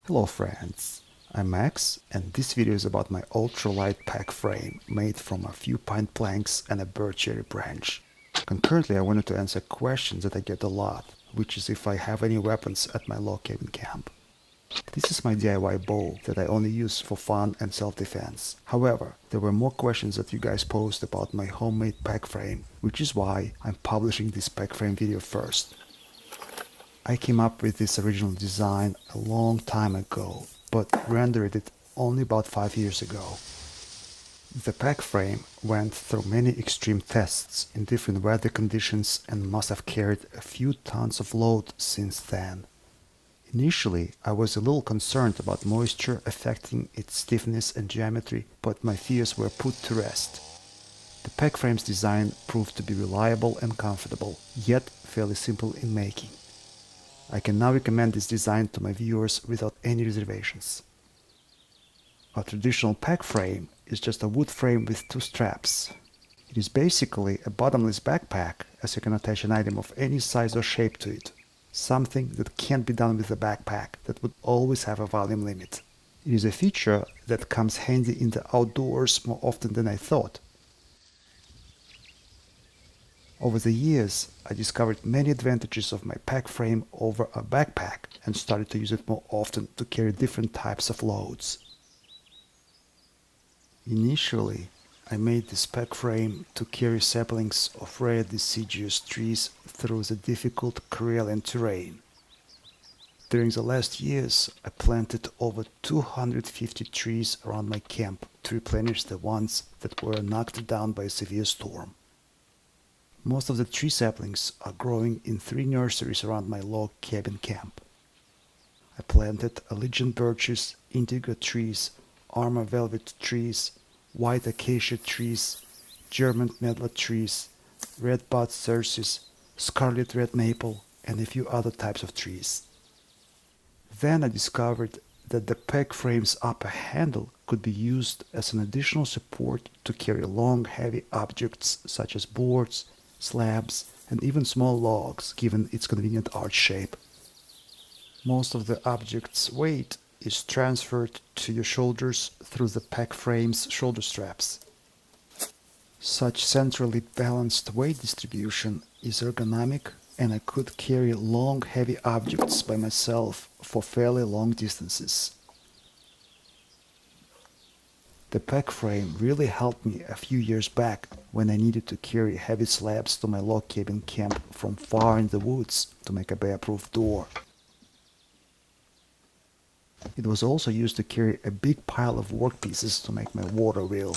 Hello friends, I'm Max and this video is about my ultralight pack frame made from a few pine planks and a birch cherry branch. Concurrently I wanted to answer questions that I get a lot, which is if I have any weapons at my log cabin camp. This is my DIY bow that I only use for fun and self-defense. However, there were more questions that you guys posed about my homemade pack frame, which is why I'm publishing this pack frame video first. I came up with this original design a long time ago, but rendered it only about 5 years ago. The pack frame went through many extreme tests in different weather conditions and must have carried a few tons of load since then. Initially, I was a little concerned about moisture affecting its stiffness and geometry, but my fears were put to rest. The pack frame's design proved to be reliable and comfortable, yet fairly simple in making. I can now recommend this design to my viewers without any reservations. A traditional pack frame is just a wood frame with two straps. It is basically a bottomless backpack, as you can attach an item of any size or shape to it. Something that can't be done with a backpack that would always have a volume limit. It is a feature that comes handy in the outdoors more often than I thought. Over the years, I discovered many advantages of my pack frame over a backpack and started to use it more often to carry different types of loads. Initially, I made this pack frame to carry saplings of rare deciduous trees through the difficult Karelian terrain. During the last years, I planted over 250 trees around my camp to replenish the ones that were knocked down by a severe storm. Most of the tree saplings are growing in 3 nurseries around my log cabin camp. I planted Allegiant birches, indigo trees, Armour velvet trees, white acacia trees, German medlar trees, red bud cercis, scarlet red maple, and a few other types of trees. Then I discovered that the pack frame's upper handle could be used as an additional support to carry long, heavy objects such as boards, slabs, and even small logs, given its convenient arch shape. Most of the object's weight is transferred to your shoulders through the pack frame's shoulder straps. Such centrally balanced weight distribution is ergonomic, and I could carry long, heavy objects by myself for fairly long distances. The pack frame really helped me a few years back when I needed to carry heavy slabs to my log cabin camp from far in the woods to make a bear-proof door. It was also used to carry a big pile of workpieces to make my water wheel.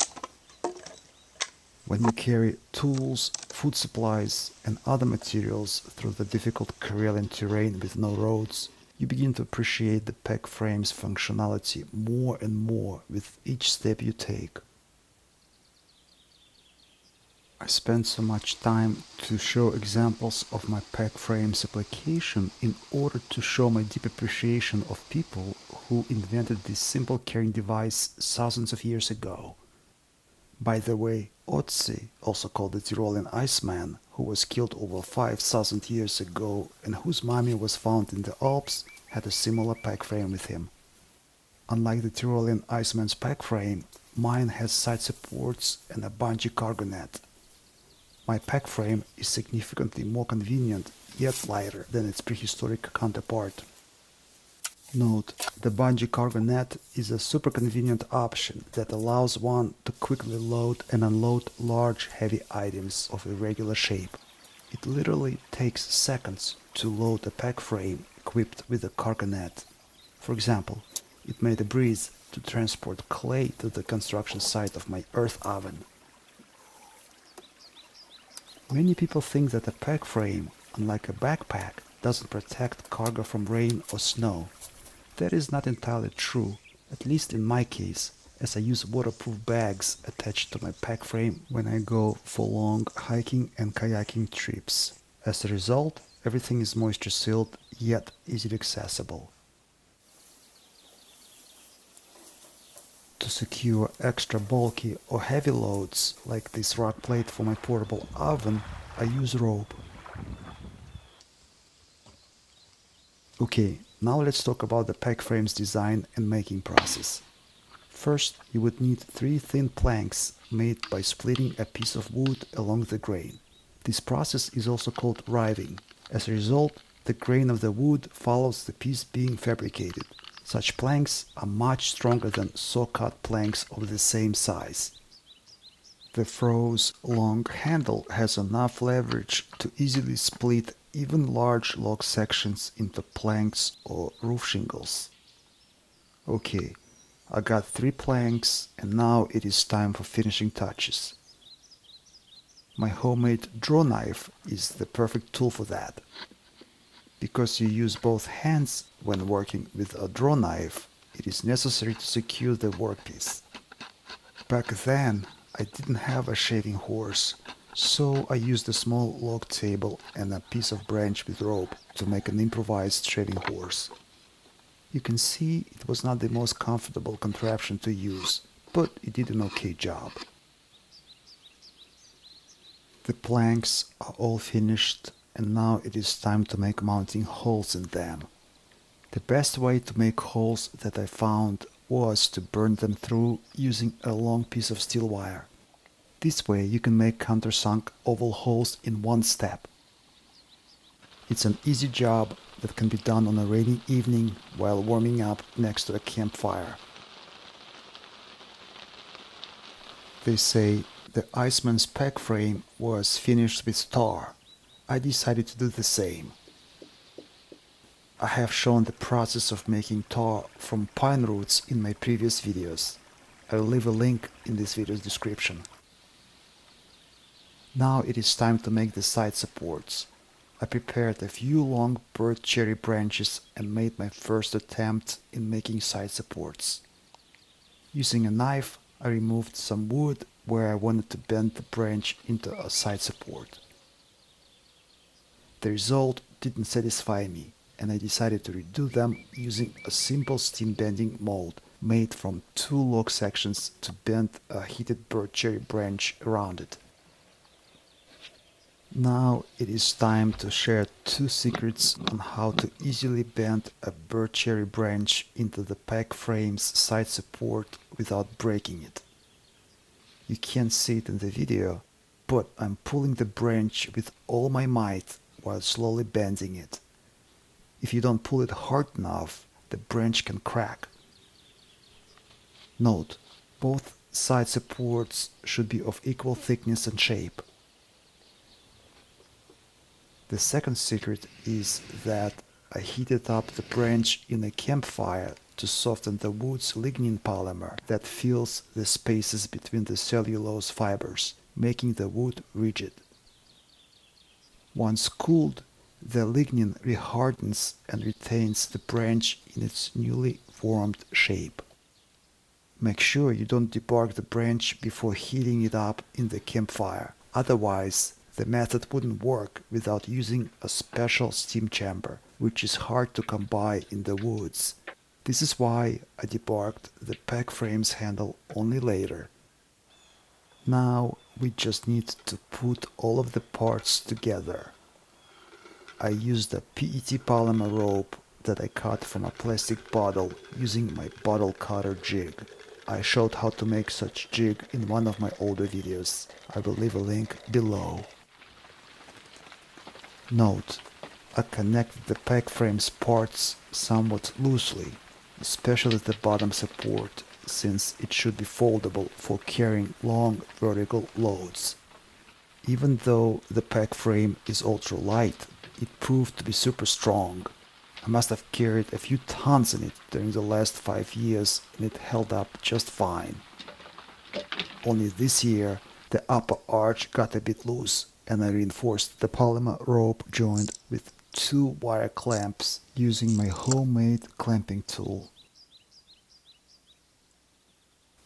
When you carry tools, food supplies, and other materials through the difficult Karelian terrain with no roads, you begin to appreciate the pack frame's functionality more and more with each step you take. I spent so much time to show examples of my pack frame's application in order to show my deep appreciation of people who invented this simple carrying device thousands of years ago. By the way, Otzi, also called the Tyrolean Iceman, who was killed over 5,000 years ago and whose mummy was found in the Alps, had a similar pack frame with him. Unlike the Tyrolean Iceman's pack frame, mine has side supports and a bungee cargo net. My pack frame is significantly more convenient, yet lighter than its prehistoric counterpart. Note, the bungee cargo net is a super convenient option that allows one to quickly load and unload large heavy items of irregular shape. It literally takes seconds to load a pack frame equipped with a cargo net. For example, it made a breeze to transport clay to the construction site of my earth oven. Many people think that a pack frame, unlike a backpack, doesn't protect cargo from rain or snow. That is not entirely true, at least in my case, as I use waterproof bags attached to my pack frame when I go for long hiking and kayaking trips. As a result, everything is moisture sealed yet easily accessible. To secure extra bulky or heavy loads, like this rock plate for my portable oven, I use rope. Okay, Now let's talk about the pack frame's design and making process. First, you would need 3 thin planks made by splitting a piece of wood along the grain. This process is also called riving. As a result, the grain of the wood follows the piece being fabricated. Such planks are much stronger than saw-cut planks of the same size. The froe's long handle has enough leverage to easily split even large log sections into planks or roof shingles. Okay, I got 3 planks and now it is time for finishing touches. My homemade draw knife is the perfect tool for that. Because you use both hands when working with a draw knife, it is necessary to secure the workpiece. Back then, I didn't have a shaving horse, so I used a small log table and a piece of branch with rope to make an improvised shaving horse. You can see it was not the most comfortable contraption to use, but it did an okay job. The planks are all finished and now it is time to make mounting holes in them. The best way to make holes that I found was to burn them through using a long piece of steel wire. This way you can make countersunk oval holes in one step. It's an easy job that can be done on a rainy evening while warming up next to a campfire. They say the Iceman's pack frame was finished with tar. I decided to do the same. I have shown the process of making tar from pine roots in my previous videos. I will leave a link in this video's description. Now it is time to make the side supports. I prepared a few long birch cherry branches and made my first attempt in making side supports. Using a knife, I removed some wood where I wanted to bend the branch into a side support. The result didn't satisfy me, and I decided to redo them using a simple steam bending mold made from 2 log sections to bend a heated birch cherry branch around it. Now it is time to share 2 secrets on how to easily bend a birch cherry branch into the pack frame's side support without breaking it. You can't see it in the video, but I'm pulling the branch with all my might while slowly bending it. If you don't pull it hard enough, the branch can crack. Note, both side supports should be of equal thickness and shape. The second secret is that I heated up the branch in a campfire to soften the wood's lignin polymer that fills the spaces between the cellulose fibers, making the wood rigid. Once cooled, the lignin rehardens and retains the branch in its newly formed shape. Make sure you don't debark the branch before heating it up in the campfire, otherwise the method wouldn't work without using a special steam chamber, which is hard to come by in the woods. This is why I debarked the pack frame's handle only later. Now we just need to put all of the parts together. I used a PET polymer rope that I cut from a plastic bottle using my bottle cutter jig. I showed how to make such jig in one of my older videos. I will leave a link below. Note, I connected the pack frame's parts somewhat loosely, especially the bottom support, since it should be foldable for carrying long vertical loads. Even though the pack frame is ultra light, it proved to be super strong. I must have carried a few tons in it during the last 5 years and it held up just fine. Only this year, the upper arch got a bit loose and I reinforced the polymer rope joint with 2 wire clamps using my homemade clamping tool.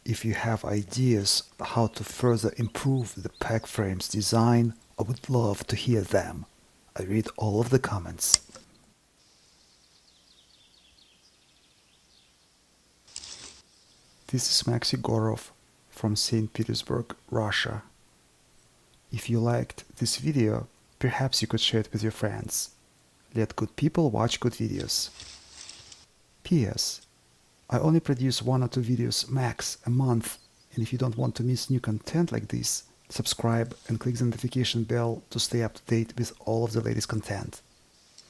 If you have ideas how to further improve the pack frame's design, I would love to hear them. I read all of the comments. This is Maxi Gorov from St. Petersburg, Russia. If you liked this video, perhaps you could share it with your friends. Let good people watch good videos. P.S. I only produce 1 or 2 videos max a month, and if you don't want to miss new content like this, subscribe and click the notification bell to stay up to date with all of the latest content.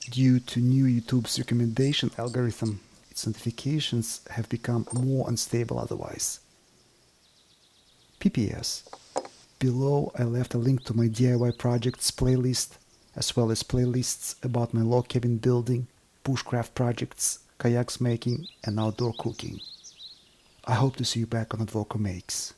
Due to new YouTube's recommendation algorithm, its notifications have become more unstable otherwise. PPS. Below I left a link to my DIY projects playlist, as well as playlists about my log cabin building, bushcraft projects, kayaks making, and outdoor cooking. I hope to see you back on Advoco Makes.